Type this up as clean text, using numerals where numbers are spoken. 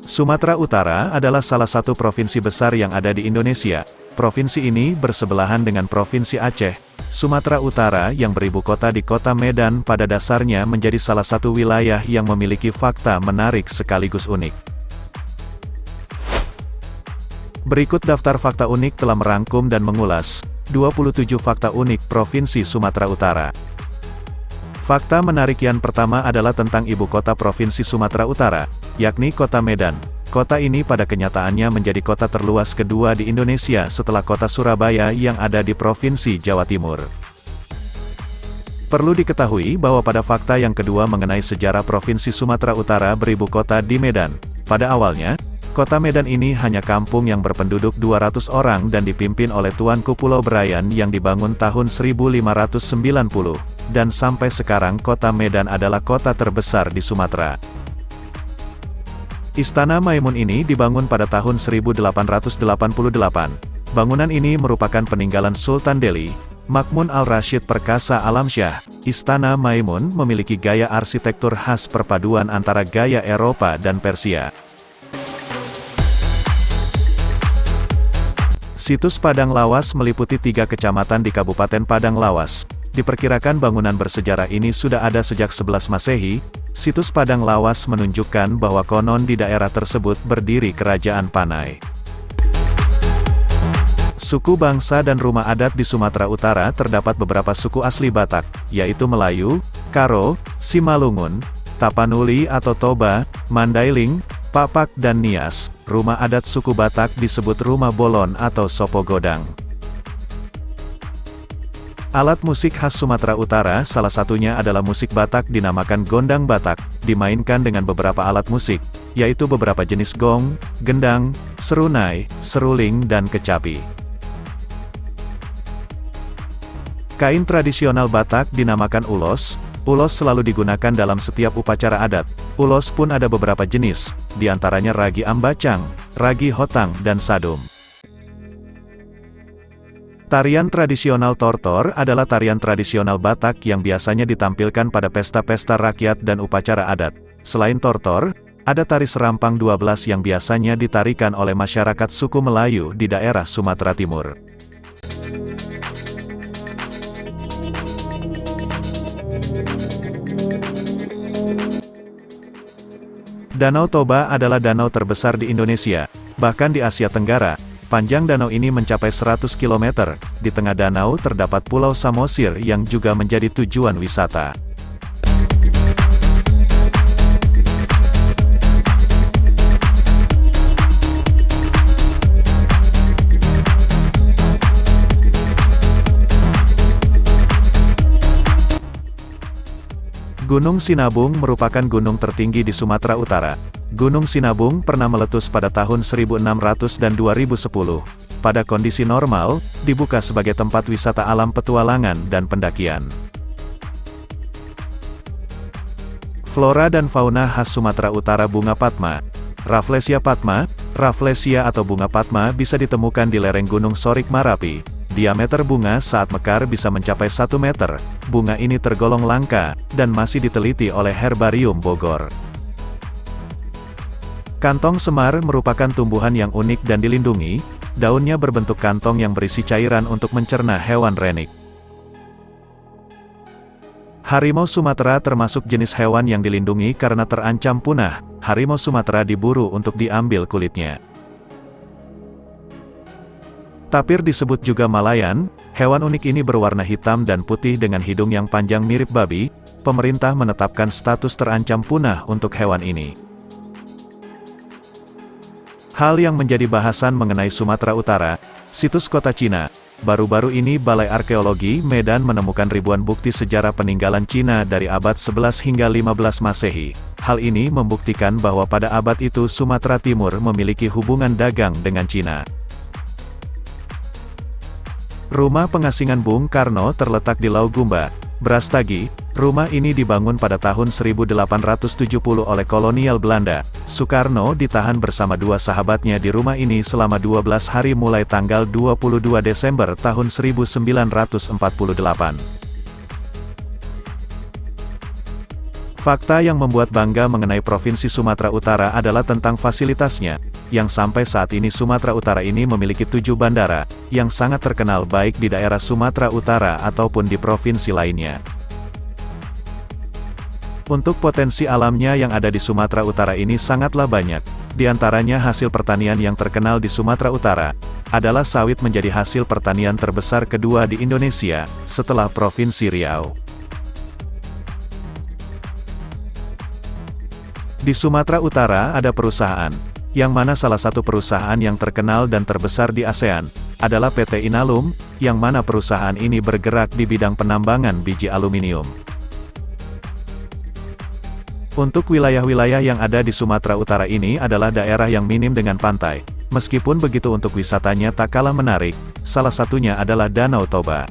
Sumatera Utara adalah salah satu provinsi besar yang ada di Indonesia. Provinsi ini bersebelahan dengan Provinsi Aceh. Sumatera Utara yang beribu kota di Kota Medan pada dasarnya menjadi salah satu wilayah yang memiliki fakta menarik sekaligus unik. Berikut daftar fakta unik telah merangkum dan mengulas 27 fakta unik Provinsi Sumatera Utara. Fakta menarik yang pertama adalah tentang ibu kota Provinsi Sumatera Utara, yakni Kota Medan. Kota ini pada kenyataannya menjadi kota terluas kedua di Indonesia setelah kota Surabaya yang ada di Provinsi Jawa Timur. Perlu diketahui bahwa pada fakta yang kedua mengenai sejarah Provinsi Sumatera Utara beribu kota di Medan. Pada awalnya, Kota Medan ini hanya kampung yang berpenduduk 200 orang dan dipimpin oleh Tuanku Pulau Berayan yang dibangun tahun 1590, dan sampai sekarang Kota Medan adalah kota terbesar di Sumatera. Istana Maimun ini dibangun pada tahun 1888. Bangunan ini merupakan peninggalan Sultan Delhi, Ma'mun al-Rashid Perkasa Alamsyah. Istana Maimun memiliki gaya arsitektur khas perpaduan antara gaya Eropa dan Persia. Situs Padang Lawas meliputi 3 kecamatan di Kabupaten Padang Lawas. Diperkirakan bangunan bersejarah ini sudah ada sejak 11 Masehi. Situs Padang Lawas menunjukkan bahwa konon di daerah tersebut berdiri Kerajaan Panai. Suku bangsa dan rumah adat di Sumatera Utara terdapat beberapa suku asli Batak, yaitu Melayu, Karo, Simalungun, Tapanuli atau Toba, Mandailing, Papak dan Nias. Rumah adat suku Batak disebut rumah bolon atau sopo godang. Alat musik khas Sumatera Utara salah satunya adalah musik Batak dinamakan gondang Batak, dimainkan dengan beberapa alat musik, yaitu beberapa jenis gong, gendang, serunai, seruling dan kecapi. Kain tradisional Batak dinamakan ulos. Ulos selalu digunakan dalam setiap upacara adat. Ulos pun ada beberapa jenis, diantaranya ragi ambacang, ragi hotang, dan sadum. Tarian tradisional tortor adalah tarian tradisional Batak yang biasanya ditampilkan pada pesta-pesta rakyat dan upacara adat. Selain tortor, ada tari serampang 12 yang biasanya ditarikan oleh masyarakat suku Melayu di daerah Sumatera Timur. Danau Toba adalah danau terbesar di Indonesia, bahkan di Asia Tenggara. Panjang danau ini mencapai 100 km. Di tengah danau terdapat Pulau Samosir yang juga menjadi tujuan wisata. Gunung Sinabung merupakan gunung tertinggi di Sumatera Utara. Gunung Sinabung pernah meletus pada tahun 1600 dan 2010. Pada kondisi normal, dibuka sebagai tempat wisata alam petualangan dan pendakian. Flora dan fauna khas Sumatera Utara. Bunga Padma. Rafflesia Padma. Rafflesia atau bunga Padma bisa ditemukan di lereng Gunung Sorik Marapi. Diameter bunga saat mekar bisa mencapai 1 meter. Bunga ini tergolong langka, dan masih diteliti oleh Herbarium Bogor. Kantong semar merupakan tumbuhan yang unik dan dilindungi. Daunnya berbentuk kantong yang berisi cairan untuk mencerna hewan renik. Harimau Sumatera termasuk jenis hewan yang dilindungi karena terancam punah. Harimau Sumatera diburu untuk diambil kulitnya. Tapir disebut juga Malayan. Hewan unik ini berwarna hitam dan putih dengan hidung yang panjang mirip babi. Pemerintah menetapkan status terancam punah untuk hewan ini. Hal yang menjadi bahasan mengenai Sumatera Utara, situs kota Cina. Baru-baru ini Balai Arkeologi Medan menemukan ribuan bukti sejarah peninggalan Cina dari abad 11 hingga 15 Masehi. Hal ini membuktikan bahwa pada abad itu Sumatera Timur memiliki hubungan dagang dengan Cina. Rumah pengasingan Bung Karno terletak di Laugumba, Brastagi. Rumah ini dibangun pada tahun 1870 oleh kolonial Belanda. Soekarno ditahan bersama 2 sahabatnya di rumah ini selama 12 hari mulai tanggal 22 Desember tahun 1948. Fakta yang membuat bangga mengenai Provinsi Sumatera Utara adalah tentang fasilitasnya, yang sampai saat ini Sumatera Utara ini memiliki 7 bandara, yang sangat terkenal baik di daerah Sumatera Utara ataupun di provinsi lainnya. Untuk potensi alamnya yang ada di Sumatera Utara ini sangatlah banyak, di antaranya hasil pertanian yang terkenal di Sumatera Utara, adalah sawit menjadi hasil pertanian terbesar kedua di Indonesia, setelah Provinsi Riau. Di Sumatera Utara ada perusahaan, yang mana salah satu perusahaan yang terkenal dan terbesar di ASEAN, adalah PT Inalum, yang mana perusahaan ini bergerak di bidang penambangan biji aluminium. Untuk wilayah-wilayah yang ada di Sumatera Utara ini adalah daerah yang minim dengan pantai, meskipun begitu untuk wisatanya tak kalah menarik, salah satunya adalah Danau Toba.